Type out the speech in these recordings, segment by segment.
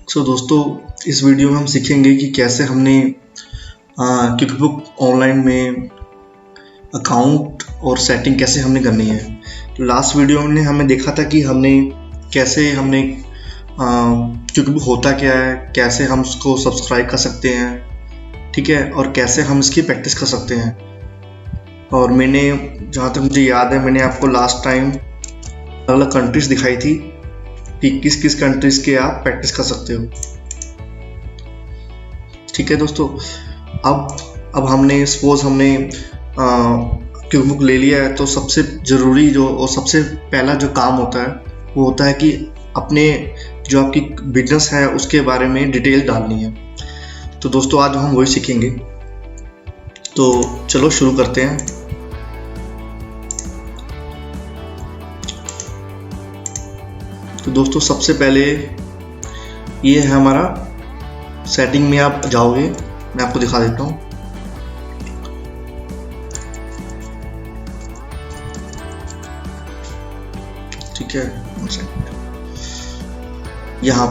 दोस्तों, इस वीडियो में हम सीखेंगे कि कैसे हमने क्विकबुक ऑनलाइन में अकाउंट और सेटिंग कैसे हमने करनी है। तो लास्ट वीडियो में हमने देखा था कि कैसे हमने क्विकबुक होता क्या है, कैसे हम उसको सब्सक्राइब कर सकते हैं, ठीक है, और कैसे हम इसकी प्रैक्टिस कर सकते हैं। और मैंने, जहाँ तक मुझे याद है, मैंने आपको लास्ट टाइम अलग अलग कंट्रीज दिखाई थी कि किस किस कंट्रीज के आप प्रैक्टिस कर सकते हो। ठीक है दोस्तों, अब हमने सपोज हमने क्विकबुक ले लिया है, तो सबसे ज़रूरी जो और सबसे पहला जो काम होता है वो होता है कि अपने जो आपकी बिजनेस है उसके बारे में डिटेल डालनी है। तो दोस्तों आज हम वही सीखेंगे, तो चलो शुरू करते हैं। तो दोस्तों सबसे पहले ये है हमारा सेटिंग में आप जाओगे, मैं आपको दिखा देता हूँ। ठीक है, यहाँ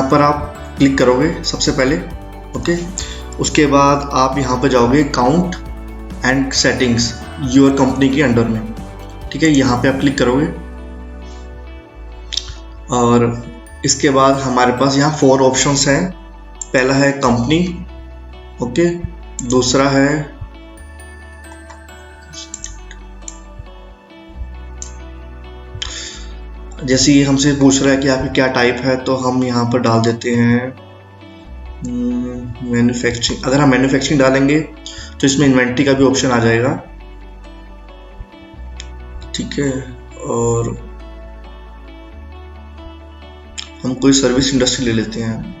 पर आप क्लिक करोगे सबसे पहले। ओके, उसके बाद आप यहाँ पर जाओगे account and settings your company के अंडर में। ठीक है, यहाँ पे आप क्लिक करोगे और इसके बाद हमारे पास यहाँ 4 ऑप्शंस हैं। पहला है कंपनी, ओके, दूसरा है जैसे ये हमसे पूछ रहा है कि आपकी क्या टाइप है, तो हम यहाँ पर डाल देते हैं मैन्युफैक्चरिंग। अगर हम मैन्युफैक्चरिंग डालेंगे तो इसमें इन्वेंट्री का भी ऑप्शन आ जाएगा। ठीक है, और हम कोई सर्विस इंडस्ट्री ले लेते हैं।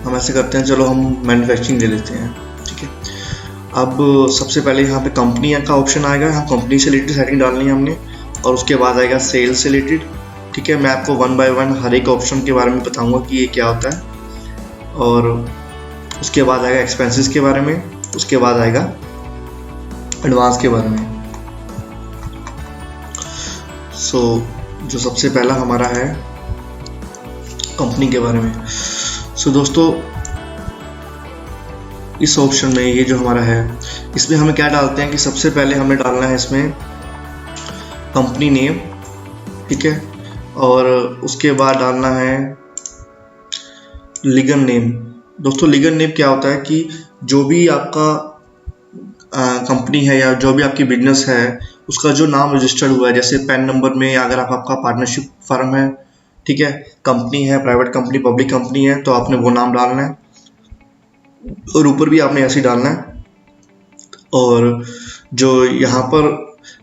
हम ऐसे करते हैं, चलो हम मैन्युफैक्चरिंग ले लेते हैं। ठीक है, अब सबसे पहले यहाँ पे कंपनी का ऑप्शन आएगा। यहाँ कंपनी से रिलेटेड सेटिंग डालनी है हमने, और उसके बाद आएगा सेल्स से रिलेटेड। ठीक है, मैं आपको 1 बाय 1 हर एक ऑप्शन के बारे में बताऊंगा कि ये क्या होता है, और उसके बाद आएगा एक्सपेंसेस के बारे में, उसके बाद आएगा एडवांस के बारे में। जो सबसे पहला हमारा है कंपनी के बारे में। दोस्तों इस ऑप्शन में ये जो हमारा है, इसमें हमें क्या डालते हैं कि सबसे पहले हमें डालना है इसमें कंपनी नेम। ठीक है, और उसके बाद डालना है लीगल नेम। दोस्तों लीगल नेम क्या होता है कि जो भी आपका कंपनी है या जो भी आपकी बिजनेस है उसका जो नाम रजिस्टर्ड हुआ है, जैसे पैन नंबर में, अगर आपका पार्टनरशिप फर्म है, ठीक है, कंपनी है, प्राइवेट कंपनी, पब्लिक कंपनी है, तो आपने वो नाम डालना है, और ऊपर भी आपने ऐसे ही डालना है। और जो यहाँ पर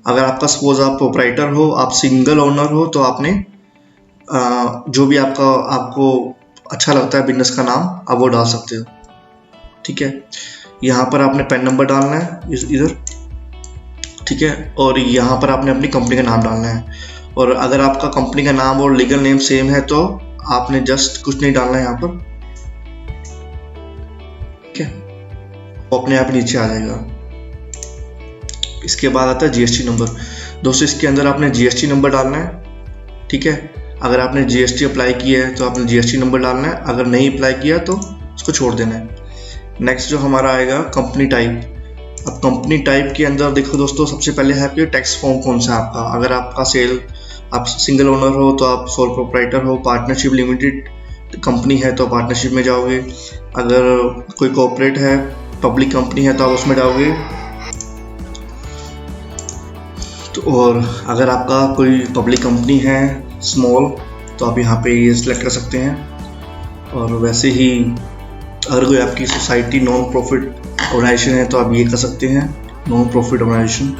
अगर आपका सपोज आप प्रोप्राइटर हो, आप सिंगल ओनर हो, तो आपने जो भी आपको अच्छा लगता है बिजनेस का नाम, आप वो डाल सकते हो। ठीक है, यहाँ पर आपने पैन नंबर डालना है इधर। ठीक है, और यहाँ पर आपने अपनी कंपनी का नाम डालना है। और अगर आपका कंपनी का नाम और लीगल नेम सेम है तो आपने जस्ट कुछ नहीं डालना है यहाँ पर। ठीक है, वो अपने आप नीचे आ जाएगा। इसके बाद आता है जीएसटी नंबर। दोस्तों इसके अंदर आपने जीएसटी नंबर डालना है। ठीक है, अगर आपने जीएसटी अप्लाई किया है तो आपने जीएसटी नंबर डालना है, अगर नहीं अप्लाई किया तो उसको छोड़ देना है। नेक्स्ट जो हमारा आएगा कंपनी टाइप। अब कंपनी टाइप के अंदर देखो दोस्तों, सबसे पहले है आपके टैक्स फॉर्म कौन सा आपका। अगर आपका आप सिंगल ओनर हो तो आप सोल प्रोप्राइटर हो, पार्टनरशिप लिमिटेड कंपनी है तो पार्टनरशिप में जाओगे, अगर कोई कॉर्पोरेट है, पब्लिक कंपनी है तो आप उसमें जाओगे। तो और अगर आपका कोई पब्लिक कंपनी है स्मॉल, तो आप यहाँ पे ये सिलेक्ट कर सकते हैं। और वैसे ही अगर कोई आपकी सोसाइटी नॉन प्रॉफिट ऑर्गेनाइजेशन है तो आप ये कर सकते हैं, नॉन प्रॉफिट ऑर्गेनाइजेशन।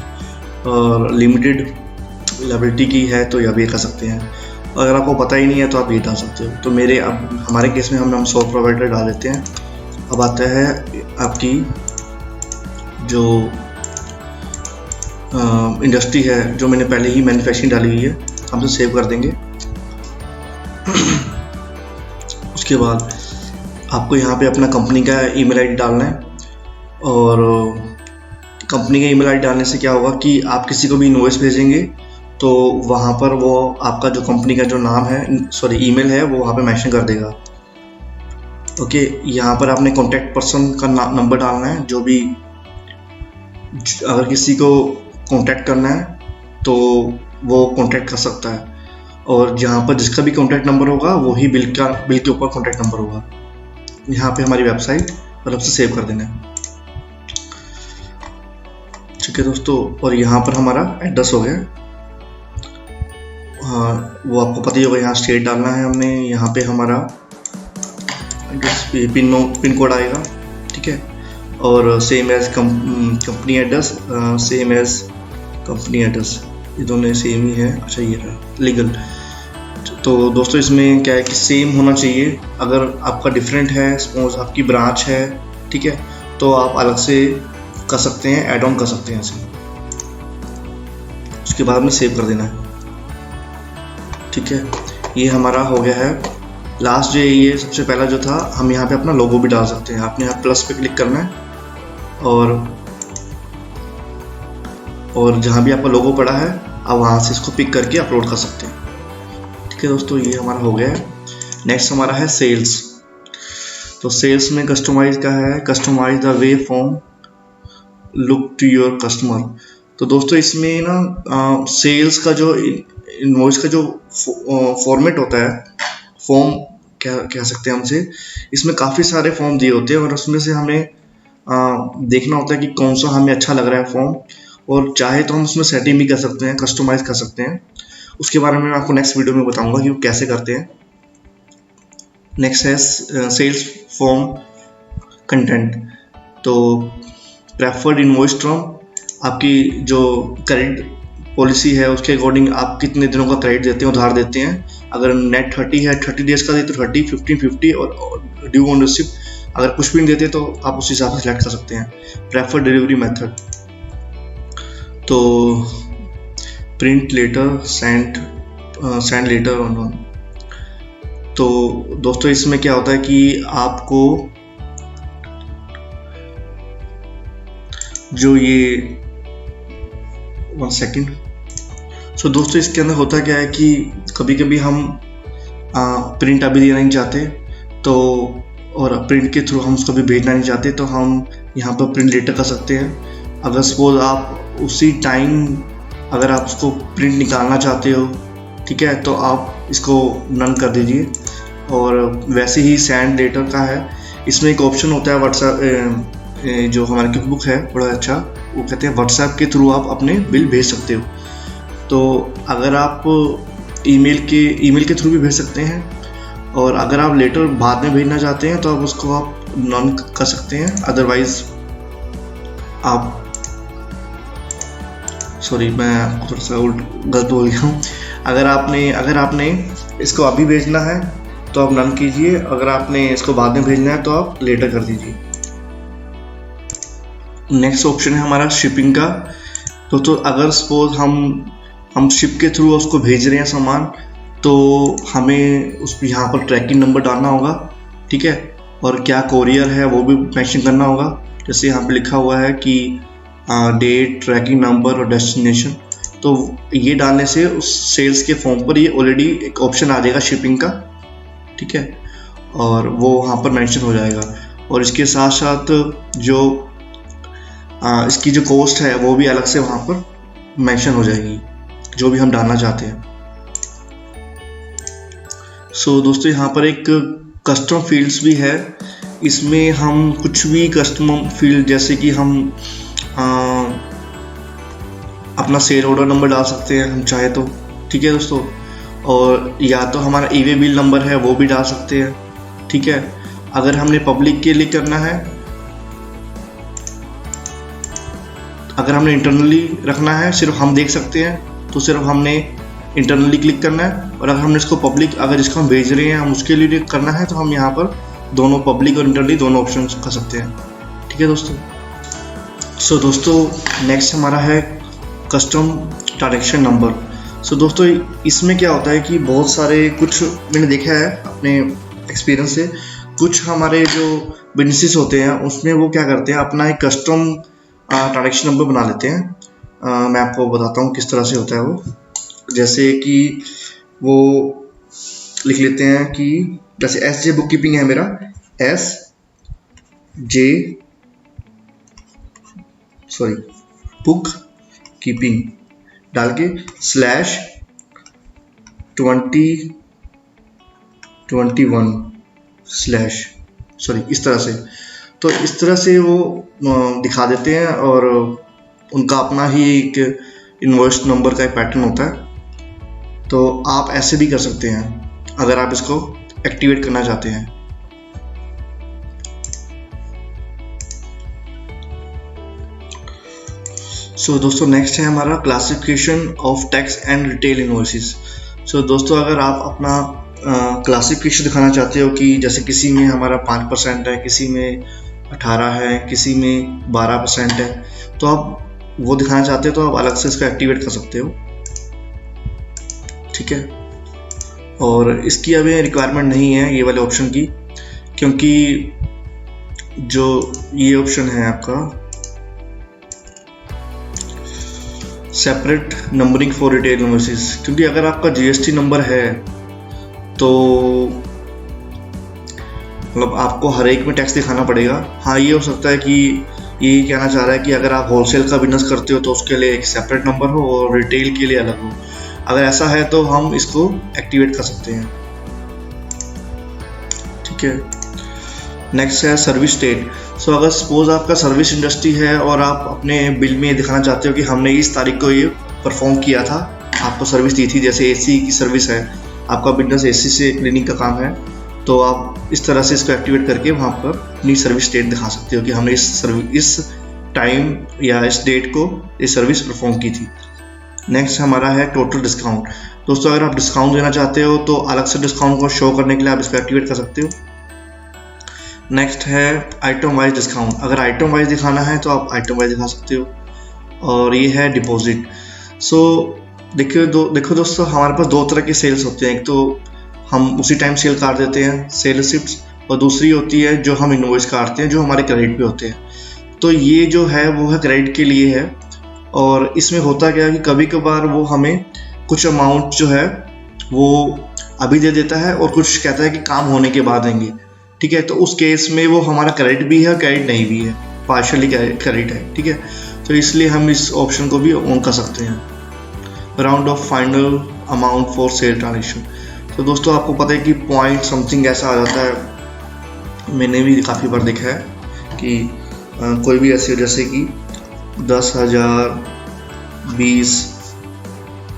और लिमिटेड लायबिलिटी की है तो यह भी कर सकते हैं। अगर आपको पता ही नहीं है तो आप ये डाल सकते हो। तो हमारे केस में हम सोल प्रोवाइडर डाल देते हैं। अब आता है आपकी जो इंडस्ट्री है, जो मैंने पहले ही मैन्युफैक्चरिंग डाली हुई है, हम इसे सेव कर देंगे। उसके बाद आपको यहाँ पे अपना कंपनी का ईमेल आईडी डालना है, और कंपनी का ईमेल आईडी डालने से क्या होगा कि आप किसी को भी इनवॉइस भेजेंगे तो वहाँ पर वो आपका जो कंपनी का जो नाम है, सॉरी ईमेल है, वो वहाँ पे मेंशन कर देगा। ओके, यहाँ पर आपने कॉन्टैक्ट पर्सन का नंबर डालना है, जो भी अगर किसी को कॉन्टैक्ट करना है तो वो कॉन्टैक्ट कर सकता है, और जहाँ पर जिसका भी कॉन्टैक्ट नंबर होगा वही बिल के ऊपर कॉन्टैक्ट नंबर होगा। यहाँ पे हमारी वेबसाइट और अब से सेव कर देना है। ठीक है दोस्तों, और यहाँ पर हमारा एड्रेस हो गया। हाँ, वो आपको पता ही होगा, यहाँ स्टेट डालना है हमने, यहाँ पे हमारा पिन कोड आएगा। ठीक है, और same as company address, same as company address, ये दोनों सेम ही है। अच्छा, ये रहा लीगल। तो दोस्तों इसमें क्या है कि सेम होना चाहिए। अगर आपका डिफरेंट है, सपोज आपकी ब्रांच है, ठीक है, तो आप अलग से कर सकते हैं, ऐड ऑन कर सकते हैं इसे। उसके बाद में सेव कर देना है। ठीक है, ये हमारा हो गया है लास्ट। जो ये सबसे पहला जो था, हम यहाँ पे अपना लोगो भी डाल सकते हैं। आपने यहाँ प्लस पे क्लिक करना है, और जहाँ भी आपका लोगो पड़ा है आप वहाँ से इसको पिक करके अपलोड कर सकते हैं। ठीक है दोस्तों, ये हमारा हो गया है। नेक्स्ट हमारा है सेल्स। तो सेल्स में कस्टमाइज का है, customize the way form look to your customer. तो दोस्तों इसमें ना सेल्स का जो इनवॉइस का जो फॉर्मेट होता है, फॉर्म क्या कह सकते हैं हमसे, इसमें काफ़ी सारे फॉर्म दिए होते हैं, और उसमें से हमें देखना होता है कि कौन सा हमें अच्छा लग रहा है फॉर्म, और चाहे तो हम उसमें सेटिंग भी कर सकते हैं, कस्टमाइज कर सकते हैं। उसके बारे में मैं आपको नेक्स्ट वीडियो में बताऊंगा कि वो कैसे करते हैं। नेक्स्ट है सेल्स फॉर्म कंटेंट। तो प्रेफर्ड इनवॉइस टर्म, आपकी जो क्रेडिट पॉलिसी है उसके अकॉर्डिंग आप कितने दिनों का क्रेडिट देते हैं, उधार देते हैं। अगर नेट 30 है, 30 डेज का देते तो 30, 15, 50, और ड्यू ऑन रिसिप्ट अगर कुछ भी नहीं देते तो आप उस हिसाब से सिलेक्ट कर सकते हैं। प्रेफर्ड डिलीवरी मेथड, तो print letter, send letter on. तो दोस्तों इसमें क्या होता है कि आपको जो ये 1 सेकेंड। सो दोस्तों इसके अंदर होता क्या है कि कभी कभी हम प्रिंट अभी देना नहीं चाहते, तो और प्रिंट के थ्रू हम उसको भी भेजना नहीं चाहते, तो हम यहाँ पर प्रिंट लेटर कर सकते हैं। अगर सपोज आप उसी टाइम अगर आप उसको प्रिंट निकालना चाहते हो, ठीक है, तो आप इसको नन कर दीजिए। और वैसे ही सेंड लेटर का है, इसमें एक ऑप्शन होता है व्हाट्सएप, जो हमारा क्विक बुक है बड़ा अच्छा, वो कहते हैं व्हाट्सएप के थ्रू आप अपने बिल भेज सकते हो। तो अगर आप ईमेल के थ्रू भी भेज सकते हैं, और अगर आप लेटर बाद में भेजना चाहते हैं तो आप उसको आप नॉन कर सकते हैं। अदरवाइज आप, सॉरी मैं थोड़ा सा गलत बोल गया हूँ। अगर आपने इसको अभी भेजना है तो आप नन कीजिए, अगर आपने इसको बाद में भेजना है तो आप लेटर कर दीजिए। नेक्स्ट ऑप्शन है हमारा शिपिंग का। दोस्तों अगर सपोज हम शिप के थ्रू उसको भेज रहे हैं सामान, तो हमें उस यहाँ पर ट्रैकिंग नंबर डालना होगा, ठीक है, और क्या कोरियर है वो भी मेंशन करना होगा। जैसे यहाँ पे लिखा हुआ है कि डेट, ट्रैकिंग नंबर और डेस्टिनेशन। तो ये डालने से उस सेल्स के फॉर्म पर ये ऑलरेडी एक ऑप्शन आ जाएगा शिपिंग का, ठीक है, और वो वहाँ पर मेंशन हो जाएगा। और इसके साथ साथ जो इसकी जो कॉस्ट है वो भी अलग से वहाँ पर मेंशन हो जाएगी, जो भी हम डालना चाहते हैं। सो दोस्तों यहाँ पर एक कस्टम फील्ड्स भी है, इसमें हम कुछ भी कस्टम फील्ड, जैसे कि हम अपना सेल ऑर्डर नंबर डाल सकते हैं हम चाहे तो, ठीक है दोस्तों, और या तो हमारा ईवे बिल नंबर है वो भी डाल सकते हैं, ठीक है। अगर हमने पब्लिक के लिए करना है, अगर हमने इंटरनली रखना है, सिर्फ हम देख सकते हैं, तो सिर्फ हमने इंटरनली क्लिक करना है। और अगर हमने इसको पब्लिक, अगर जिसको हम भेज रहे हैं हम उसके लिए करना है, तो हम यहाँ पर दोनों पब्लिक और इंटरनली दोनों ऑप्शन कर सकते हैं, ठीक है दोस्तों। सो दोस्तों नेक्स्ट हमारा है कस्टम ट्रांजैक्शन नंबर। सो दोस्तों इसमें क्या होता है कि बहुत सारे, कुछ मैंने देखा है अपने एक्सपीरियंस से, कुछ हमारे जो बिजनेसेस होते हैं उसमें वो क्या करते हैं, अपना एक कस्टम ट्रांजैक्शन नंबर बना लेते हैं। मैं आपको बताता हूँ किस तरह से होता है वो। जैसे कि वो लिख लेते हैं कि जैसे एस जे बुक कीपिंग है मेरा, एस जे सॉरी बुक कीपिंग डाल के स्लैश 2021 स्लैश सॉरी इस तरह से। तो इस तरह से वो दिखा देते हैं और उनका अपना ही एक इनवॉइस नंबर का एक पैटर्न होता है। तो आप ऐसे भी कर सकते हैं अगर आप इसको एक्टिवेट करना चाहते हैं। सो दोस्तों नेक्स्ट है हमारा classification of tax and retail invoices. So दोस्तों अगर आप अपना क्लासिफिकेशन दिखाना चाहते हो कि जैसे किसी में हमारा 5% है, किसी में 18 है, किसी में 12% है, तो आप वो दिखाना चाहते हो तो आप अलग से इसको एक्टिवेट कर सकते हो, ठीक है। और इसकी अभी रिक्वायरमेंट नहीं है ये वाले ऑप्शन की, क्योंकि जो ये ऑप्शन है आपका separate numbering for retail invoices, क्योंकि अगर आपका जीएसटी नंबर है तो मतलब आपको हर एक में टैक्स दिखाना पड़ेगा। हाँ ये हो सकता है कि ये कहना चाह रहा है कि अगर आप होलसेल का बिजनेस करते हो तो उसके लिए एक सेपरेट नंबर हो और रिटेल के लिए अलग हो। अगर ऐसा है तो हम इसको एक्टिवेट कर सकते हैं, ठीक है। नेक्स्ट है सर्विस स्टेट। सो अगर सपोज आपका सर्विस इंडस्ट्री है और आप अपने बिल में दिखाना चाहते हो कि हमने इस तारीख को ये परफॉर्म किया था, आपको सर्विस दी थी, जैसे एसी की सर्विस है, आपका बिजनेस एसी से क्लीनिंग का काम है, तो आप इस तरह से इसको एक्टिवेट करके वहाँ पर अपनी सर्विस डेट दिखा सकते हो कि हमने इस टाइम या इस डेट को ये सर्विस परफॉर्म की थी। नेक्स्ट हमारा है टोटल डिस्काउंट। दोस्तों अगर आप डिस्काउंट देना चाहते हो तो अलग से डिस्काउंट को शो करने के लिए आप इसको एक्टिवेट कर सकते हो। नेक्स्ट है आइटम वाइज डिस्काउंट। अगर आइटम वाइज दिखाना है तो आप आइटम वाइज दिखा सकते हो। और ये है डिपॉजिट। सो देखो दोस्तों, हमारे पास दो तरह के सेल्स होते हैं। एक तो हम उसी टाइम सेल काट देते हैं, सेल रिसिप्ट्स, और दूसरी होती है जो हम इनवॉइस काटते हैं जो हमारे क्रेडिट पे होते हैं। तो ये जो है वो है क्रेडिट के लिए है। और इसमें होता क्या है कि कभी कभार वो हमें कुछ अमाउंट जो है वो अभी दे देता है और कुछ कहता है कि काम होने के बाद देंगे, ठीक है। तो उस केस में वो हमारा क्रेडिट भी है और क्रेडिट नहीं भी है, पार्शियली क्रेडिट है, ठीक है। तो इसलिए हम इस ऑप्शन को भी ऑन कर सकते हैं। Round of final amount for sale transaction. तो दोस्तों आपको पता है कि पॉइंट समथिंग ऐसा आ जाता है, मैंने भी काफ़ी बार देखा है कि कोई भी ऐसे जैसे कि 10,000, 20,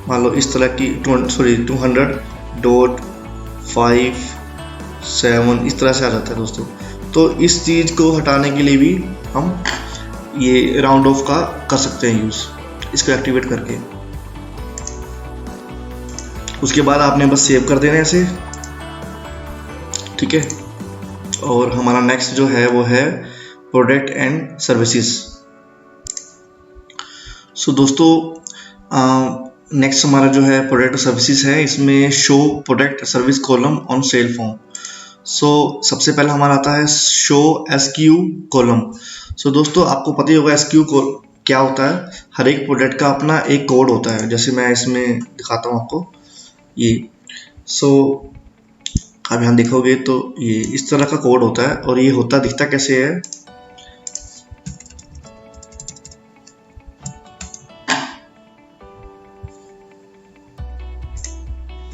मान लो इस तरह की 200.57 इस तरह से आ जाता है दोस्तों। तो इस चीज़ को हटाने के लिए भी हम ये राउंड ऑफ का कर सकते हैं यूज़, इसको एक्टिवेट करके। उसके बाद आपने बस सेव कर देना है इसे, ठीक है। और हमारा नेक्स्ट जो है वो है प्रोडक्ट एंड सर्विसेज। सो दोस्तों नेक्स्ट हमारा जो है प्रोडक्ट और सर्विसेज है। इसमें show product service column on sale form. So सबसे पहला हमारा आता है शो एसक्यू कॉलम। सो दोस्तों आपको पता ही होगा एसक्यू क्या होता है। हर एक प्रोडक्ट का अपना एक कोड होता है, जैसे मैं इसमें दिखाता हूँ आपको ये। सो आप यहाँ देखोगे तो ये इस तरह का कोड होता है। और ये दिखता कैसे है,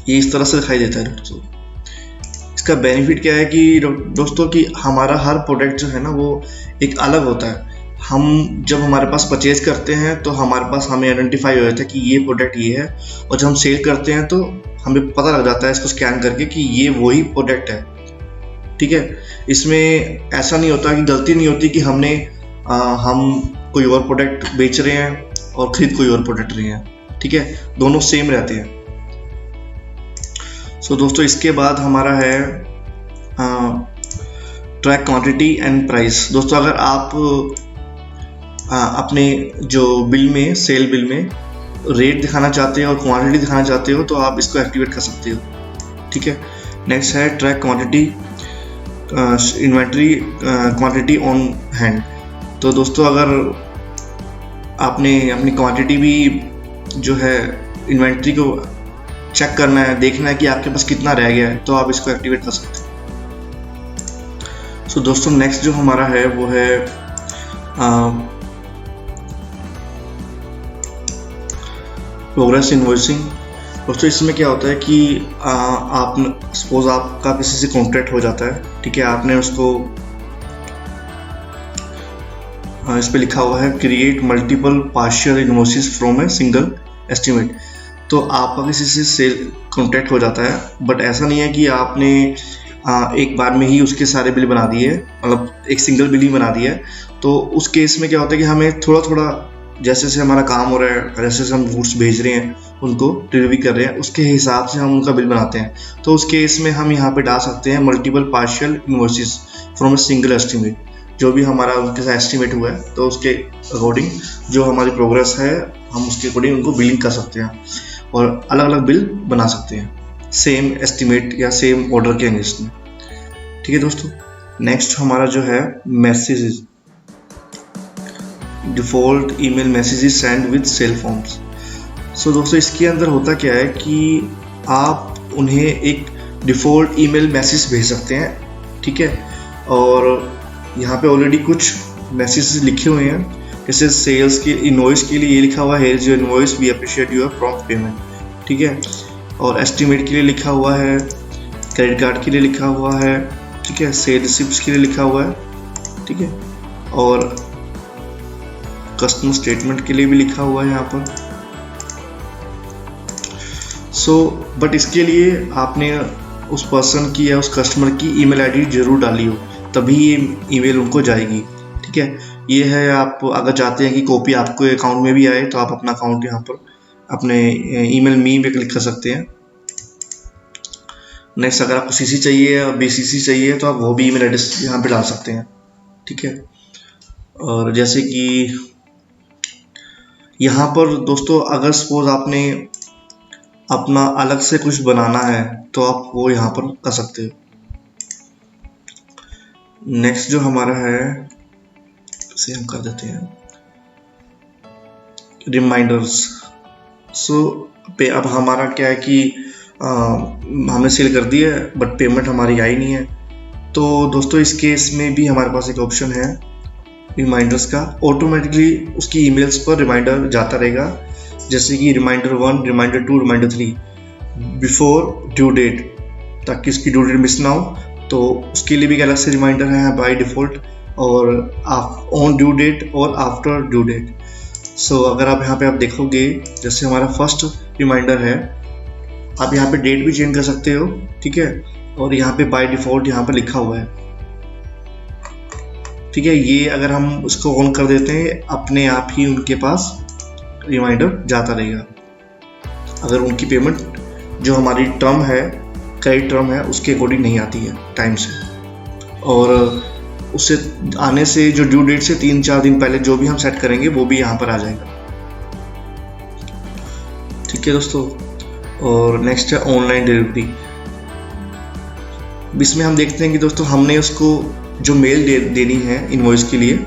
ये इस तरह से दिखाई देता है दोस्तों। इसका बेनिफिट क्या है कि दोस्तों कि हमारा हर प्रोडक्ट जो है ना वो एक अलग होता है। हम जब हमारे पास परचेज करते हैं तो हमारे पास हमें आइडेंटिफाई हो जाता है कि ये प्रोडक्ट ये है, और जब हम सेल करते हैं तो हमें पता लग जाता है इसको स्कैन करके कि ये वही प्रोडक्ट है, ठीक है। इसमें ऐसा नहीं होता कि गलती नहीं होती कि हम कोई और प्रोडक्ट बेच रहे हैं और खरीद कोई और प्रोडक्ट रहे हैं, ठीक है। दोनों सेम रहते हैं। सो दोस्तों इसके बाद हमारा है ट्रैक क्वांटिटी एंड प्राइस। दोस्तों अगर आप अपने जो बिल में, सेल बिल में रेट दिखाना चाहते हो और क्वांटिटी दिखाना चाहते हो तो आप इसको एक्टिवेट कर सकते हो। ठीक है, नेक्स्ट है track quantity inventory quantity on hand. तो दोस्तों अगर आपने अपनी क्वांटिटी भी जो है इन्वेंट्री को चेक करना है, देखना है कि आपके पास कितना रह गया है, तो आप इसको एक्टिवेट कर सकते हैं। सो दोस्तों नेक्स्ट जो हमारा है वो है प्रोग्रेस इनवॉइसिंग। दोस्तों इसमें क्या होता है कि आप सपोज आपका किसी से कॉन्ट्रैक्ट हो जाता है, ठीक है, आपने उसको इस पे लिखा हुआ है create multiple partial invoices from a single estimate. तो आपका किसी से सेल कॉन्ट्रैक्ट हो जाता है, बट ऐसा नहीं है कि आपने एक बार में ही उसके सारे बिल बना दिए, मतलब एक सिंगल बिल ही बना दिया है। तो उस केस में क्या होता है कि हमें थोड़ा थोड़ा जैसे जैसे हमारा काम हो रहा है, जैसे जैसे हम गुड्स भेज रहे हैं, उनको डिलीवरी कर रहे हैं, उसके हिसाब से हम उनका बिल बनाते हैं। तो उस केस में हम यहाँ पे डाल सकते हैं multiple partial invoices from a single estimate. जो भी हमारा उनके साथ एस्टिमेट हुआ है तो उसके अकॉर्डिंग जो हमारी प्रोग्रेस है हम उसके अकॉर्डिंग उनको बिलिंग कर सकते हैं और अलग अलग बिल बना सकते हैं सेम एस्टिमेट या सेम ऑर्डर के अगेंस्ट में। ठीक है दोस्तों, नेक्स्ट हमारा जो है messages, default email messages send with sale forms. So दोस्तों इसके अंदर होता क्या है कि आप उन्हें एक डिफ़ॉल्ट ईमेल मैसेज भेज सकते हैं, ठीक है, और यहाँ पे ऑलरेडी कुछ मैसेजेस लिखे हुए हैं, जैसे सेल्स के इनवॉइस के लिए ये लिखा हुआ है here is your invoice we appreciate your prompt payment, ठीक है, और एस्टिमेट के लिए लिखा हुआ है, क्रेडिट कार्ड के लिए लिखा हुआ है, ठीक है, सेल रिसिप्ट्स के लिए लिखा हुआ है, ठीक है, और कस्टमर स्टेटमेंट के लिए भी लिखा हुआ है यहाँ पर। बट इसके लिए आपने उस पर्सन की या उस कस्टमर की ईमेल आईडी जरूर डाली हो, तभी ये ईमेल उनको जाएगी। ठीक है, ये है, आप अगर चाहते हैं कि कॉपी आपको अकाउंट में भी आए तो आप अपना अकाउंट यहाँ पर अपने ईमेल मी पे क्लिक कर सकते हैं। नेक्स्ट अगर आपको सीसी चाहिए या बीसीसी चाहिए तो आप वो भी ईमेल एड्रेस यहाँ पे डाल सकते हैं। ठीक है, और जैसे कि यहाँ पर दोस्तों अगर सपोज आपने अपना अलग से कुछ बनाना है तो आप वो यहाँ पर कर सकते हो। नेक्स्ट जो हमारा है इसे हम कर देते हैं रिमाइंडर्स। अब हमारा क्या है कि हमने सेल कर दिया है बट पेमेंट हमारी आई नहीं है, तो दोस्तों इस केस में भी हमारे पास एक ऑप्शन है रिमाइंडर्स का। ऑटोमेटिकली उसकी ईमेल्स पर रिमाइंडर जाता रहेगा, जैसे कि reminder 1, reminder 2, reminder 3 before due date, ताकि उसकी ड्यू डेट मिस ना हो। तो उसके लिए भी एक अलग से रिमाइंडर है बाय डिफ़ॉल्ट, और ऑन ड्यू डेट और आफ्टर ड्यू डेट। अगर आप यहाँ पे आप देखोगे, जैसे हमारा फर्स्ट रिमाइंडर है, आप यहाँ पे डेट भी चेंज कर सकते हो, ठीक है, और यहाँ पे बाय डिफ़ॉल्ट यहाँ पे लिखा हुआ है, ठीक है। ये अगर हम उसको ऑन कर देते हैं अपने आप ही उनके पास रिमाइंडर जाता रहेगा। अगर उनकी पेमेंट जो हमारी टर्म है, क्रेडिट टर्म है, उसके अकॉर्डिंग नहीं आती है टाइम से, और उससे आने से जो ड्यू डेट से 3-4 दिन पहले जो भी हम सेट करेंगे वो भी यहाँ पर आ जाएगा। ठीक है दोस्तों, और नेक्स्ट है ऑनलाइन डिलीवरी। इसमें हम देखते हैं कि दोस्तों हमने उसको जो मेल देनी है इनवॉइस के लिए,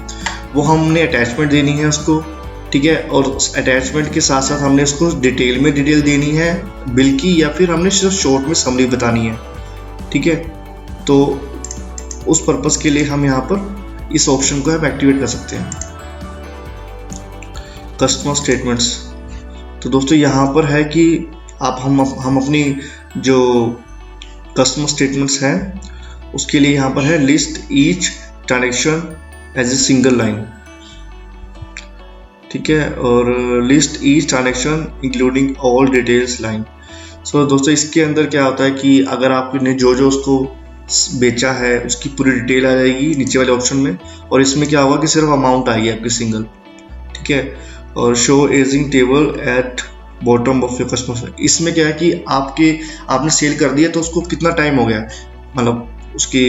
वो हमने अटैचमेंट देनी है उसको, ठीक है, और अटैचमेंट के साथ साथ हमने उसको डिटेल में डिटेल देनी है बिल की, या फिर हमने सिर्फ शॉर्ट में समरी बतानी है। ठीक है, तो उस पर्पस के लिए हम यहाँ पर इस ऑप्शन को आप एक्टिवेट कर सकते हैं। कस्टमर स्टेटमेंट्स, तो दोस्तों यहाँ पर है कि आप हम अपनी जो कस्टमर स्टेटमेंट्स हैं उसके लिए यहाँ पर है list each transaction as a single line, ठीक है, और list each transaction including all details line. दोस्तों इसके अंदर क्या होता है कि अगर आपने जो जो उसको बेचा है उसकी पूरी डिटेल आ जाएगी नीचे वाले ऑप्शन में, और इसमें क्या होगा कि सिर्फ अमाउंट आएगी आपकी सिंगल, ठीक है, और show ageing table at bottom of your customer. इसमें क्या है कि आपने सेल कर दिया तो उसको कितना टाइम हो गया, मतलब उसकी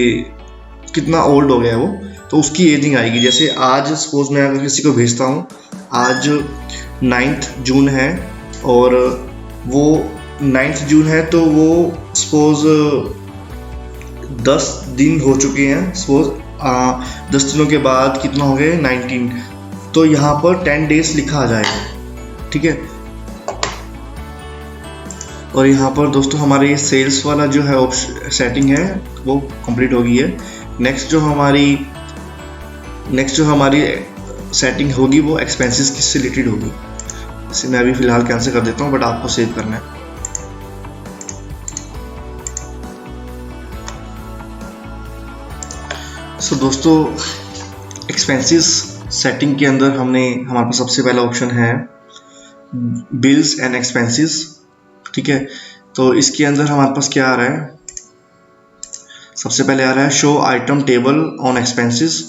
कितना ओल्ड हो गया वो, तो उसकी एजिंग आएगी। जैसे आज सपोज मैं अगर किसी को भेजता हूँ, आज 9 जून है और वो 9 जून है, तो वो सपोज 10 दिन हो चुके हैं। सपोज 10 दिनों के बाद कितना हो गए 19, तो यहाँ पर 10 डेज लिखा आ जाएगा, ठीक है। और यहाँ पर दोस्तों हमारे ये सेल्स वाला जो है सेटिंग है वो कंप्लीट हो गई है। नेक्स्ट जो हमारी सेटिंग होगी वो एक्सपेंसेस किससे रिलेटेड होगी। इसे मैं अभी फिलहाल कैंसिल कर देता हूँ, बट आपको सेव करना है। सो दोस्तों एक्सपेंसेस सेटिंग के अंदर हमारे पास सबसे पहला ऑप्शन है बिल्स एंड एक्सपेंसेस, ठीक है। तो इसके अंदर हमारे पास क्या आ रहा है, सबसे पहले आ रहा है show item table on expenses,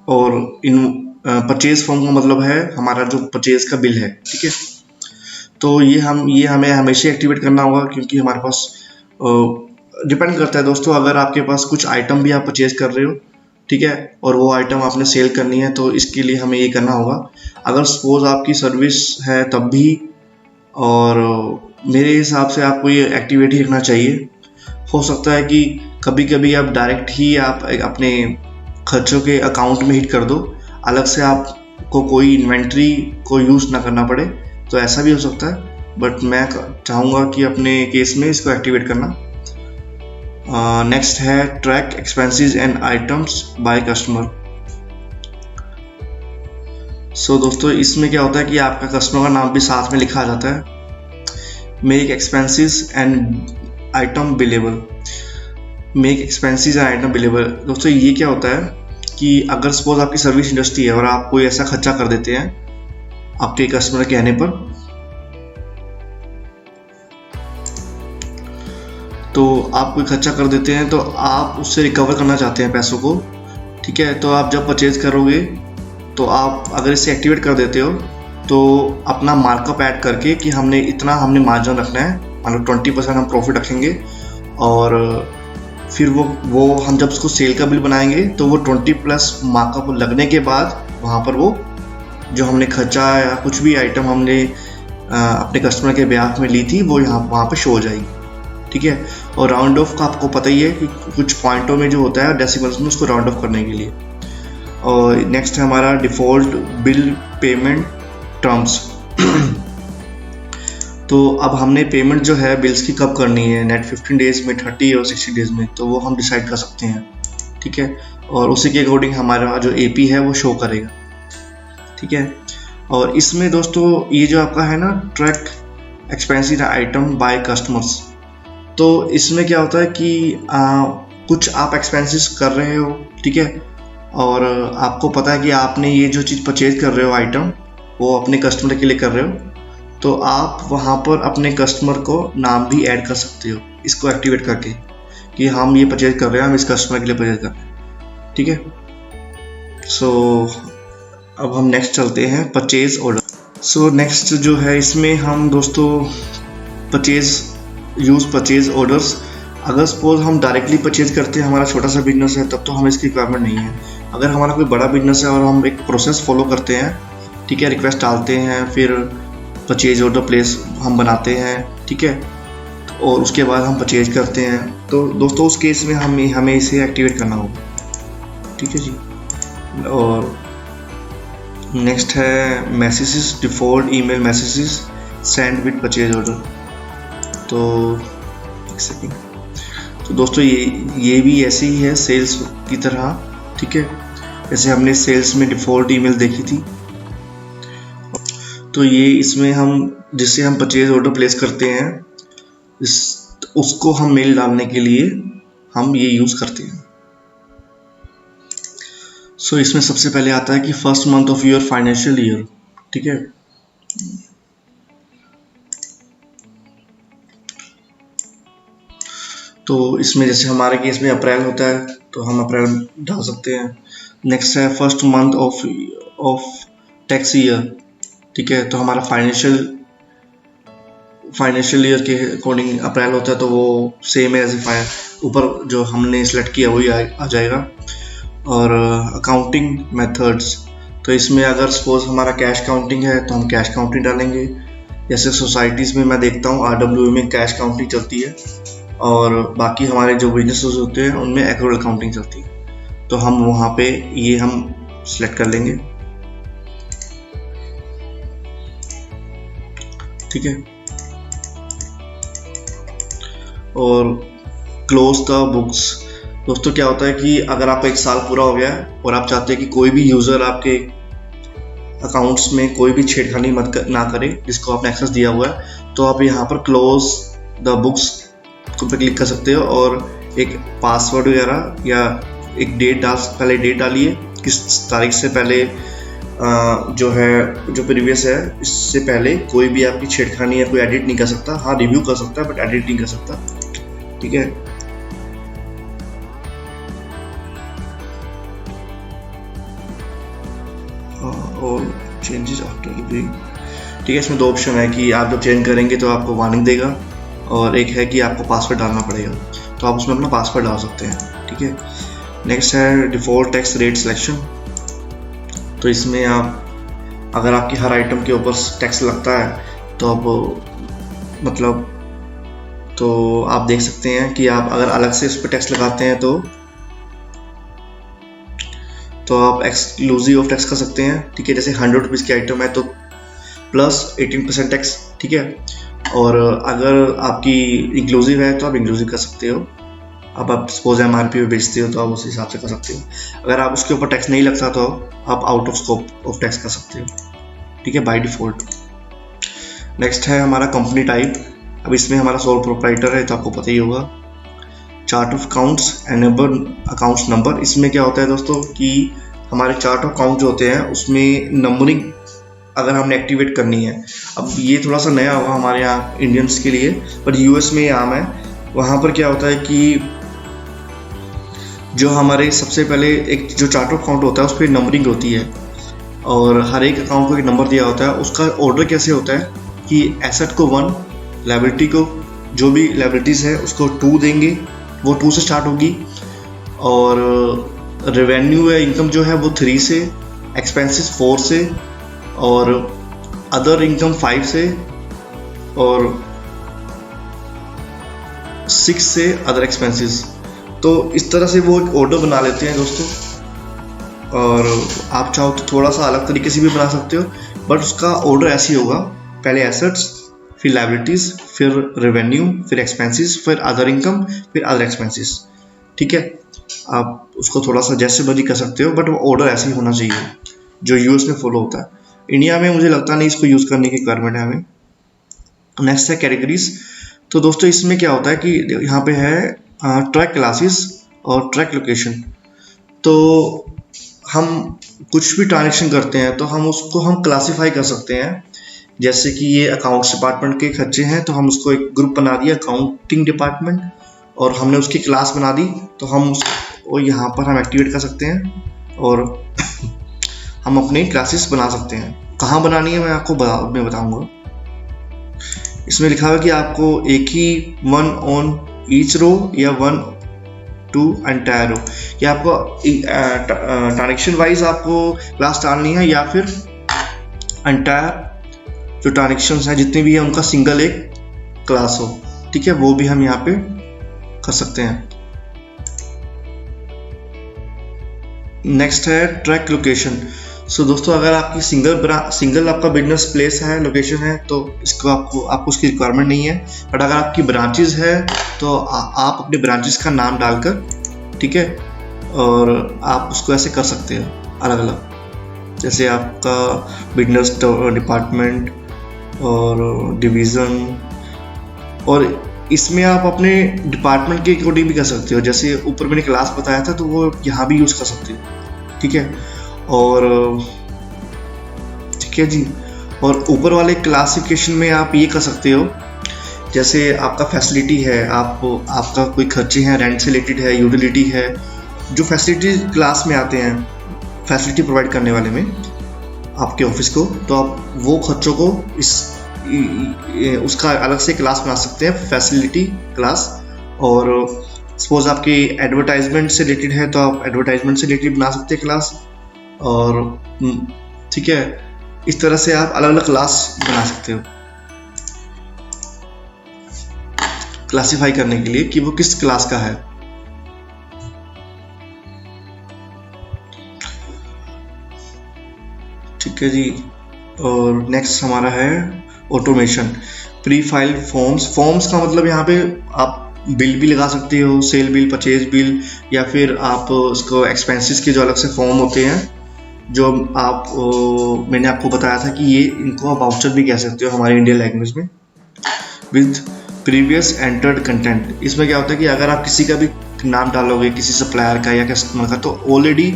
और इन परचेज फॉर्म का मतलब है हमारा जो परचेज का बिल है, ठीक है। तो ये हमें हमेशा एक्टिवेट करना होगा, क्योंकि हमारे पास डिपेंड करता है दोस्तों, अगर आपके पास कुछ आइटम भी आप परचेज कर रहे हो, ठीक है, और वो आइटम आपने सेल करनी है, तो इसके लिए हमें ये करना होगा। अगर सपोज आपकी सर्विस है तब भी, और मेरे हिसाब से आपको ये एक्टिवेट ही रखना चाहिए। हो सकता है कि कभी कभी आप डायरेक्ट ही आप अपने खर्चों के अकाउंट में हिट कर दो, अलग से आपको कोई इन्वेंट्री को यूज़ ना करना पड़े, तो ऐसा भी हो सकता है। बट मैं चाहूँगा कि अपने केस में इसको एक्टिवेट करना। नेक्स्ट है track expenses and items by customer. So दोस्तों इसमें क्या होता है कि आपका कस्टमर का नाम भी साथ में लिखा आ जाता है। Make expenses and item billable, make expenses and item billable. दोस्तों ये क्या होता है कि अगर सपोज आपकी सर्विस इंडस्ट्री है और आप कोई ऐसा खर्चा कर देते हैं आपके कस्टमर के कहने पर, तो आप कोई खर्चा कर देते हैं तो आप उससे रिकवर करना चाहते हैं पैसों को, ठीक है। तो आप जब परचेज करोगे तो आप अगर इसे एक्टिवेट कर देते हो तो अपना मार्कअप ऐड करके कि हमने मार्जिन रखना है, मतलब 20% हम प्रॉफिट रखेंगे, और फिर वो हम जब उसको सेल का बिल बनाएंगे तो वो 20+ मार्कअप लगने के बाद वहाँ पर वो जो हमने खर्चा या कुछ भी आइटम हमने अपने कस्टमर के ब्याह में ली थी वो वहाँ पर शो हो जाएगी, ठीक है। और राउंड ऑफ का आपको पता ही है कि कुछ पॉइंटों में जो होता है डेसिमल्स में उसको राउंड ऑफ करने के लिए। और नेक्स्ट है हमारा डिफ़ॉल्ट बिल पेमेंट टर्म्स। तो अब हमने पेमेंट जो है बिल्स की कब करनी है, नेट 15 डेज में, 30 और 60 डेज में, तो वो हम डिसाइड कर सकते हैं, ठीक है। और उसी के अकॉर्डिंग हमारा जो एपी है वो शो करेगा, ठीक है। और इसमें दोस्तों ये जो आपका है ना track expensive item by customers, तो इसमें क्या होता है कि कुछ आप एक्सपेंसेस कर रहे हो, ठीक है, और आपको पता है कि आपने ये जो चीज़ परचेज कर रहे हो आइटम वो अपने कस्टमर के लिए कर रहे हो, तो आप वहाँ पर अपने कस्टमर को नाम भी ऐड कर सकते हो इसको एक्टिवेट करके कि हम ये परचेज कर रहे हैं, हम इस कस्टमर के लिए परचेज कर रहे हैं, ठीक है। सो अब हम नेक्स्ट चलते हैं परचेज ऑर्डर। सो नेक्स्ट जो है इसमें हम दोस्तों परचेज ऑर्डर्स, अगर सपोज हम डायरेक्टली परचेज करते हैं, हमारा छोटा सा बिजनेस है, तब तो हमें इसकी रिक्वायरमेंट नहीं है। अगर हमारा कोई बड़ा बिजनेस है और हम एक प्रोसेस फॉलो करते हैं, ठीक है, रिक्वेस्ट डालते हैं, फिर परचेज ऑर्डर प्लेस हम बनाते हैं, ठीक है, और उसके बाद हम परचेज करते हैं, तो दोस्तों उस केस में हमें इसे एक्टिवेट करना होगा, ठीक है जी। और नेक्स्ट है messages, default email messages send with purchase order. तो एक सेकेंड, तो दोस्तों ये भी ऐसे ही है सेल्स की तरह, ठीक है, जैसे हमने सेल्स में डिफ़ॉल्ट ईमेल देखी थी, तो ये इसमें हम जिससे हम परचेज ऑर्डर प्लेस करते हैं उसको हम मेल डालने के लिए हम ये यूज़ करते हैं। सो इसमें सबसे पहले आता है कि first month of your financial year, ठीक है। तो इसमें जैसे हमारे केस में अप्रैल होता है तो हम अप्रैल डाल सकते हैं। नेक्स्ट है first month of tax year, ठीक है, तो हमारा फाइनेंशियल ईयर के अकॉर्डिंग अप्रैल होता है, तो वो सेम एज ऊपर जो हमने सेलेक्ट किया वही आ जाएगा। और अकाउंटिंग मेथड्स, तो इसमें अगर सपोज हमारा कैश काउंटिंग है तो हम कैश काउंटिंग डालेंगे, जैसे सोसाइटीज़ में मैं देखता हूँ RWA में कैश काउंटिंग चलती है, और बाकी हमारे जो बिजनेसेस होते हैं उनमें एक्रूअल काउंटिंग चलती है। तो हम वहाँ पे ये हम सिलेक्ट कर लेंगे, ठीक है। और क्लोज द बुक्स। दोस्तों क्या होता है कि अगर आपका 1 साल पूरा हो गया है और आप चाहते हैं कि कोई भी यूज़र आपके अकाउंट्स में कोई भी छेड़खानी ना करे जिसको आपने एक्सेस दिया हुआ है, तो आप यहाँ पर क्लोज द बुक्स पे क्लिक कर सकते हो और एक पासवर्ड वगैरह या एक पहले डेट डालिए, किस तारीख से पहले जो प्रीवियस है इससे पहले कोई भी आपकी छेड़खानी या कोई एडिट नहीं कर सकता। हाँ, रिव्यू कर सकता है बट एडिट नहीं कर सकता, ठीक है। और चेंजेस आफ्टर रिव्यू, ठीक है। इसमें 2 ऑप्शन है कि आप जब चेंज करेंगे तो आपको वार्निंग देगा, और एक है कि आपको पासवर्ड डालना पड़ेगा, तो आप उसमें अपना पासवर्ड डाल सकते हैं, ठीक है। नेक्स्ट है डिफ़ॉल्ट टैक्स रेट सिलेक्शन। तो इसमें आप अगर आपकी हर आइटम के ऊपर टैक्स लगता है तो तो आप देख सकते हैं कि आप अगर अलग से उस पर टैक्स लगाते हैं तो आप एक्सक्लूसिव ऑफ टैक्स कर सकते हैं, ठीक है। जैसे 100 रुपीज़ की आइटम है तो प्लस 18% टैक्स, ठीक है। और अगर आपकी इंक्लूसिव है तो आप इंक्लूसिव कर सकते हो। अब आप सपोज MRP पे बेचते हो तो आप उस हिसाब से कर सकते हो। अगर आप उसके ऊपर टैक्स नहीं लगता तो आप out of scope of tax कर सकते हो, ठीक है, बाय डिफ़ॉल्ट। नेक्स्ट है हमारा कंपनी टाइप। अब इसमें हमारा सोल प्रोप्राइटर है तो आपको पता ही होगा। Chart of accounts, enable accounts number. इसमें क्या होता है दोस्तों कि हमारे चार्ट ऑफ अकाउंट जो होते हैं उसमें नंबरिंग अगर हमने एक्टिवेट करनी है। अब ये थोड़ा सा नया होगा हमारे यहाँ इंडियंस के लिए, पर US में ये आम है। वहाँ पर क्या होता है कि जो हमारे सबसे पहले एक जो चार्ट ऑफ अकाउंट होता है उस पर नंबरिंग होती है, और हर एक अकाउंट को एक नंबर दिया होता है। उसका ऑर्डर कैसे होता है कि एसेट को 1, लायबिलिटी को जो भी लायबिलिटीज़ है उसको 2 देंगे, वो 2 से स्टार्ट होगी, और रेवेन्यू है इनकम जो है वो 3 से, एक्सपेंसेस 4 से, और अदर इनकम 5 से, और 6 से अदर एक्सपेंसेस। तो इस तरह से वो एक ऑर्डर बना लेते हैं दोस्तों, और आप चाहो तो थोड़ा सा अलग तरीके से भी बना सकते हो, बट उसका ऑर्डर ऐसे ही होगा, पहले एसेट्स, फिर लायबिलिटीज़, फिर रेवेन्यू, फिर एक्सपेंसेस, फिर अदर इनकम, फिर अदर एक्सपेंसेस, ठीक है। आप उसको थोड़ा सा जैसे मर्जी कर सकते हो, बट वो ऑर्डर ऐसे ही होना चाहिए जो US में फॉलो होता है। इंडिया में मुझे लगता नहीं इसको यूज़ करने की रिक्वायरमेंट है हमें। नेक्स्ट है कैटेगरीज। तो दोस्तों इसमें क्या होता है कि यहाँ पे है ट्रैक क्लासेस और ट्रैक लोकेशन। तो हम कुछ भी ट्रांजेक्शन करते हैं तो हम उसको क्लासीफाई कर सकते हैं। जैसे कि ये अकाउंट्स डिपार्टमेंट के खर्चे हैं तो हम उसको एक ग्रुप बना दिया अकाउंटिंग डिपार्टमेंट, और हमने उसकी क्लास बना दी, तो हम उसको यहाँ पर हम एक्टिवेट कर सकते हैं और हम अपने क्लासेस बना सकते हैं। कहाँ बनानी है मैं आपको मैं बताऊँगा। इसमें लिखा हुआ कि आपको एक ही 1 ऑन ईच रो या 1 टू एंटायर रो, या आपको ट्रांजेक्शन वाइज आपको क्लास डालनी है, या फिर एंटायर जो ट्रांजेक्शन हैं जितनी भी है उनका सिंगल एक क्लास हो, ठीक है, वो भी हम यहाँ पे कर सकते हैं। नेक्स्ट है ट्रैक लोकेशन। सो दोस्तों अगर आपकी सिंगल आपका बिजनेस प्लेस है, लोकेशन है, तो इसको आपको उसकी रिक्वायरमेंट नहीं है। बट अगर आपकी ब्रांचेस है तो आप अपने ब्रांचेस का नाम डालकर, ठीक है, और आप उसको ऐसे कर सकते हो अलग अलग, जैसे आपका बिजनेस डिपार्टमेंट और डिवीज़न, और इसमें आप अपने डिपार्टमेंट के अकॉर्डिंग भी कर सकते हो। जैसे ऊपर मैंने क्लास बताया था तो वो यहाँ भी यूज़ कर सकते हो, ठीक है। और ठीक है जी, और ऊपर वाले क्लासिफिकेशन में आप ये कर सकते हो, जैसे आपका फैसिलिटी है, आपका कोई खर्चे हैं, रेंट से रिलेटेड है, यूटिलिटी है, जो फैसिलिटी क्लास में आते हैं, फैसिलिटी प्रोवाइड करने वाले में आपके ऑफिस को, तो आप वो खर्चों को उसका अलग से क्लास बना सकते हैं, फैसिलिटी क्लास। और सपोज आपकी एडवर्टाइजमेंट से रिलेटेड है तो आप एडवर्टाइजमेंट से रिलेटेड बना सकते हैं क्लास, और ठीक है, इस तरह से आप अलग अलग क्लास बना सकते हो। क्लासिफाई करने के लिए कि वो किस क्लास का है। ठीक है जी। और नेक्स्ट हमारा है automation. Pre file forms. Forms का मतलब यहाँ पे आप बिल भी लगा सकते हो, सेल बिल, परचेज बिल, या फिर आप उसको एक्सपेंसेस के जो अलग से फॉर्म होते हैं, जो आप मैंने आपको बताया था कि ये इनको आप वाउचर भी कह सकते हो हमारे इंडियन लैंग्वेज में। With previous entered content. इसमें क्या होता है कि अगर आप किसी का भी नाम डालोगे, किसी सप्लायर का या कस्टमर का, तो ऑलरेडी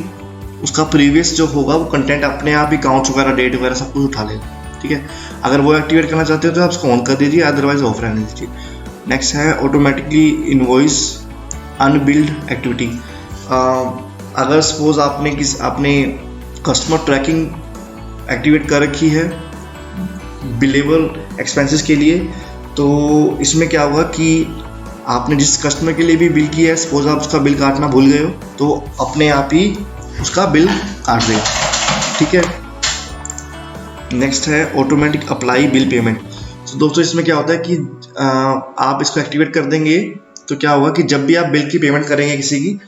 उसका प्रीवियस जो होगा वो कंटेंट अपने आप ही काउंट्स वगैरह, डेट वगैरह सब कुछ उठा लेगा। ठीक है, अगर वो एक्टिवेट करना चाहते हो तो आप उसको ऑन कर दीजिए, अदरवाइज ऑफ रहने दीजिए। नेक्स्ट है ऑटोमेटिकली इनवॉइस अनबिल्ड एक्टिविटी। अगर सपोज आपने कस्टमर ट्रैकिंग एक्टिवेट कर रखी है बिलेबल एक्सपेंसेस के लिए, तो इसमें क्या होगा कि आपने जिस कस्टमर के लिए भी बिल किया है, सपोज आप उसका बिल काटना भूल गए हो, तो अपने आप ही उसका बिल काट देगा। ठीक है। नेक्स्ट है ऑटोमेटिक अप्लाई बिल पेमेंट। तो दोस्तों इसमें क्या होता है कि आप इसको एक्टिवेट कर देंगे तो क्या होगा कि जब भी आप बिल की पेमेंट करेंगे किसी की,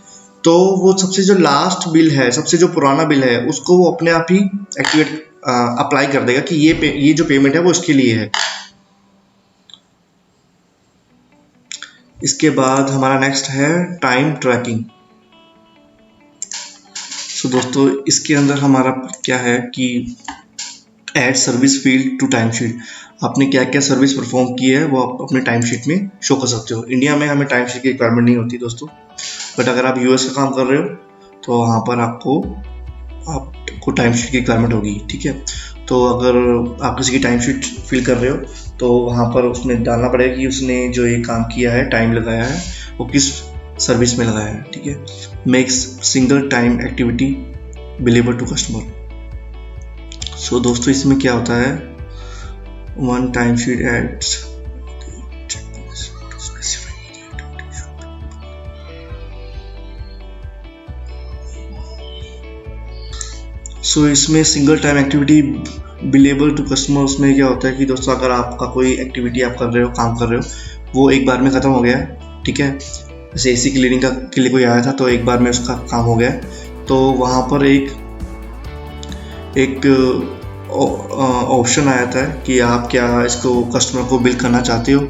तो वो सबसे जो लास्ट बिल है, सबसे जो पुराना बिल है, उसको वो अपने आप ही एक्टिवेट अप्लाई कर देगा कि ये जो पेमेंट है वो इसके लिए है। इसके बाद हमारा नेक्स्ट है टाइम ट्रैकिंग। सो दोस्तों इसके अंदर हमारा क्या है कि add service field to time sheet. आपने क्या क्या सर्विस परफॉर्म की है वो आप अपने टाइम शीट में शो कर सकते हो। इंडिया में हमें टाइम शीट की रिक्वायरमेंट नहीं होती दोस्तों, बट अगर आप यूएस का काम कर रहे हो तो वहाँ पर आपको टाइम शीट की रिक्वायरमेंट होगी। ठीक है, तो अगर आप किसी की टाइम शीट फिल कर रहे हो तो वहाँ पर उसमें डालना पड़ेगा कि उसने जो ये काम किया है, टाइम लगाया है, वो किस सर्विस में लगाया है। ठीक है, makes single time activity billable to customer. So दोस्तों इसमें क्या होता है, one time sheet adds so इसमें single time activity billable to customer. उसमें क्या होता है कि दोस्तों अगर आपका कोई एक्टिविटी आप कर रहे हो, काम कर रहे हो, वो एक बार में ख़त्म हो गया है। ठीक है, जैसे एसी क्लीनिंग के लिए कोई आया था तो एक बार में उसका काम हो गया, तो वहाँ पर एक ऑप्शन आया था कि आप क्या इसको कस्टमर को बिल करना चाहते हो।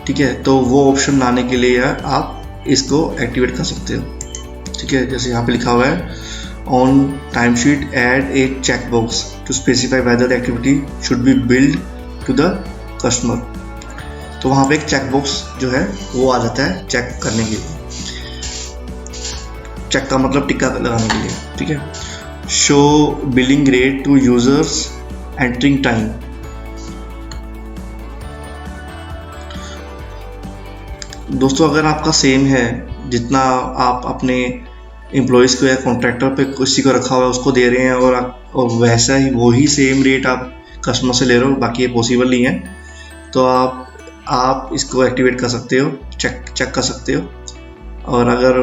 ठीक है, तो वो ऑप्शन लाने के लिए आप इसको एक्टिवेट कर सकते हो। ठीक है, जैसे यहाँ पे लिखा हुआ है on timesheet add a checkbox to specify whether the activity should be billed to the customer। तो वहाँ पे एक चेकबॉक्स जो है वो आ जाता है चेक करने के लिए, चेक का मतलब टिक्का लगाने के लिए। ठीक है, show billing rate to users entering time. दोस्तों अगर आपका सेम है, जितना आप अपने एम्प्लॉयज़ को या कॉन्ट्रैक्टर पे किसी को रखा हुआ है उसको दे रहे हैं, और वैसा ही वही सेम रेट आप कस्टमर से ले रहे हो, बाकी ये पॉसिबल नहीं है, तो आप इसको एक्टिवेट कर सकते हो, चेक कर सकते हो। और अगर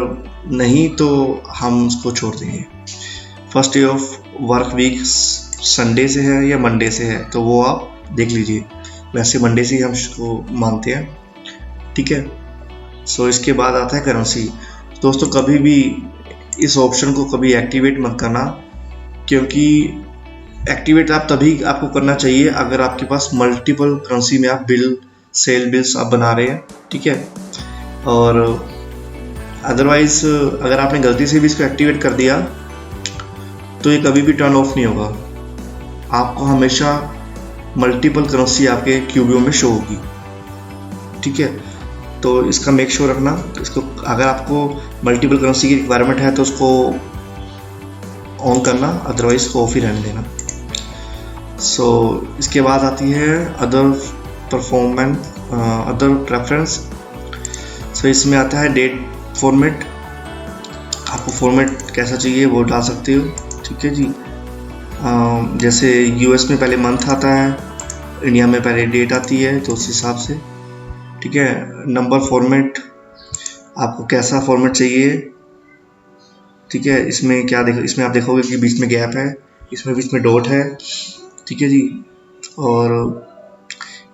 नहीं तो हम उसको छोड़ देंगे। First day of work week Sunday से है या मंडे से है, तो वो आप देख लीजिए। वैसे मंडे से ही हम इसको मानते हैं। ठीक है, सो इसके बाद आता है करेंसी। दोस्तों कभी भी इस ऑप्शन को कभी एक्टिवेट मत करना, क्योंकि एक्टिवेट आप तभी आपको करना चाहिए अगर आपके पास मल्टीपल करेंसी में आप सेल बिल्स आप बना रहे हैं। ठीक है, और अदरवाइज अगर आपने गलती से भी इसको एक्टिवेट कर दिया तो ये कभी भी टर्न ऑफ नहीं होगा। आपको हमेशा मल्टीपल करेंसी आपके क्यूबीओ में शो होगी। ठीक है, तो इसका मेक श्योर रखना। इसको अगर आपको मल्टीपल करेंसी की रिक्वायरमेंट है तो उसको ऑन करना, अदरवाइज को ऑफ ही रहने देना। सो इसके बाद आती है अदर प्रेफरेंस। सो इसमें आता है डेट फॉर्मेट। आपको फॉर्मेट कैसा चाहिए वो डाल सकते हो। ठीक है जी, जैसे यूएस में पहले मंथ आता है, इंडिया में पहले डेट आती है, तो उस हिसाब से। ठीक है, नंबर फॉर्मेट आपको कैसा फॉर्मेट चाहिए। ठीक है, इसमें आप देखोगे कि बीच में गैप है, इसमें बीच में डॉट है। ठीक है जी, और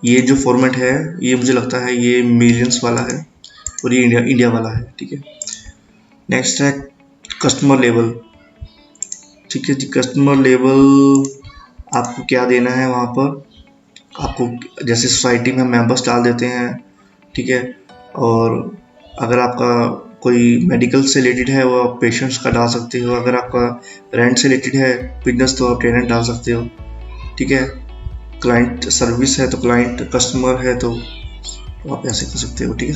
ये जो फॉर्मेट है ये मुझे लगता है ये मिलियंस वाला है और ये इंडिया वाला है, ठीक है। नेक्स्ट है कस्टमर लेवल, ठीक है जी। कस्टमर लेवल आपको क्या देना है वहाँ पर, आपको जैसे सोसाइटी में मेंबर्स डाल देते हैं, ठीक है। और अगर आपका कोई मेडिकल से रिलेटेड है वो आप पेशेंट्स का डाल सकते हो। अगर आपका रेंट से रिलेटेड है बिजनेस तो आप टेनेंट डाल सकते हो, ठीक है। क्लाइंट सर्विस है तो क्लाइंट, कस्टमर है तो आप ऐसे कर सकते हो, ठीक है।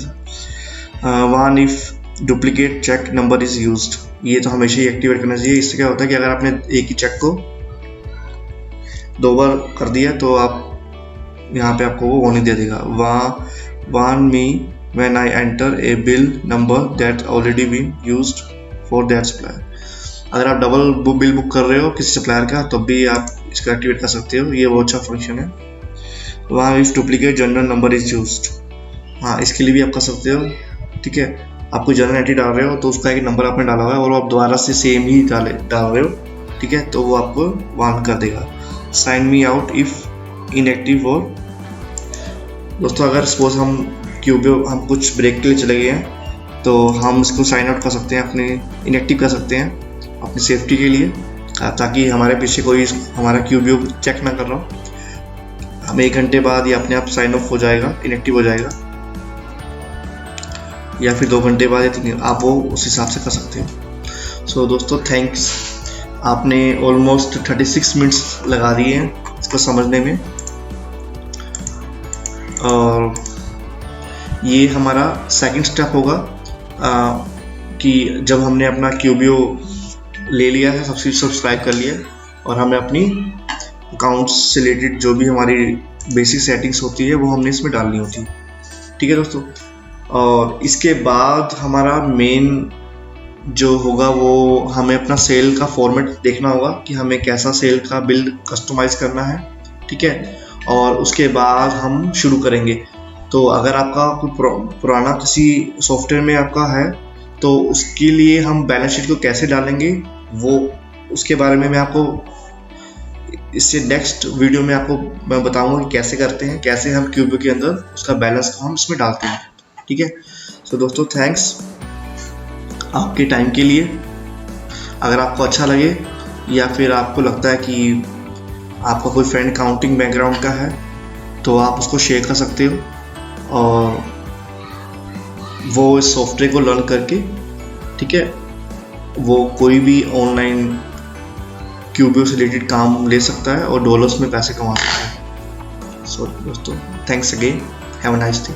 One if duplicate check number is used, ये तो हमेशा ही एक्टिवेट करना चाहिए। इससे क्या होता है कि अगर आपने एक ही चेक को 2 बार कर दिया तो आप यहाँ पे आपको वो वार्निंग दे देगा। Warn me when I enter a bill number that already been used for that supplier. अगर आप डबल बिल बुक कर रहे हो किसी सप्लायर का तब भी आप इसको एक्टिवेट कर सकते हो, ये बहुत अच्छा फंक्शन है। वहाँ if duplicate general number is used, हाँ इसके लिए भी आप कर सकते हो, ठीक है। आपको जनरल एंट्री डाल रहे हो तो उसका एक नंबर आपने डाला हुआ है और आप दोबारा से सेम ही डाल रहे हो, ठीक है, तो वो आपको वार्न कर देगा। Sign me out if inactive. और दोस्तों अगर सपोज हम क्यूबियो हम कुछ ब्रेक के लिए चले गए हैं तो हम इसको साइन आउट कर सकते हैं, अपने इनएक्टिव कर सकते हैं अपनी सेफ्टी के लिए, ताकि हमारे पीछे कोई हमारा क्यूबियो चेक ना कर रहा हो। हम 1 घंटे बाद ये अपने आप साइन ऑफ हो जाएगा, इनएक्टिव हो जाएगा, या फिर 2 घंटे बाद या 3, आप वो उस हिसाब से कर सकते हो। सो दोस्तों थैंक्स, आपने ऑलमोस्ट 36 मिनट्स लगा दिए हैं इसको समझने में। और ये हमारा सेकंड स्टेप होगा कि जब हमने अपना क्यूबियो ले लिया है, सब्सक्राइब कर लिया और हमें अपनी अकाउंट्स से रिलेटेड जो भी हमारी बेसिक सेटिंग्स होती है वो हमने इसमें डालनी होती है, ठीक है दोस्तों। और इसके बाद हमारा मेन जो होगा वो हमें अपना सेल का फॉर्मेट देखना होगा कि हमें कैसा सेल का बिल कस्टमाइज करना है, ठीक है। और उसके बाद हम शुरू करेंगे। तो अगर आपका कोई पुराना किसी सॉफ्टवेयर में आपका है तो उसके लिए हम बैलेंस शीट को कैसे डालेंगे वो उसके बारे में मैं आपको इससे नेक्स्ट वीडियो में आपको मैं बताऊंगा कि कैसे करते हैं, कैसे हम क्यूबियो के अंदर उसका बैलेंस हम इसमें डालते हैं, ठीक है। सो दोस्तों थैंक्स आपके टाइम के लिए। अगर आपको अच्छा लगे या फिर आपको लगता है कि आपका कोई फ्रेंड काउंटिंग बैकग्राउंड का है तो आप उसको शेयर कर सकते हो और वो इस सॉफ्टवेयर को लर्न करके, ठीक है, वो कोई भी ऑनलाइन क्यूबियो से रिलेटेड काम ले सकता है और डॉलर्स में पैसे कमा सकता है। सो दोस्तों thanks again, have a nice day.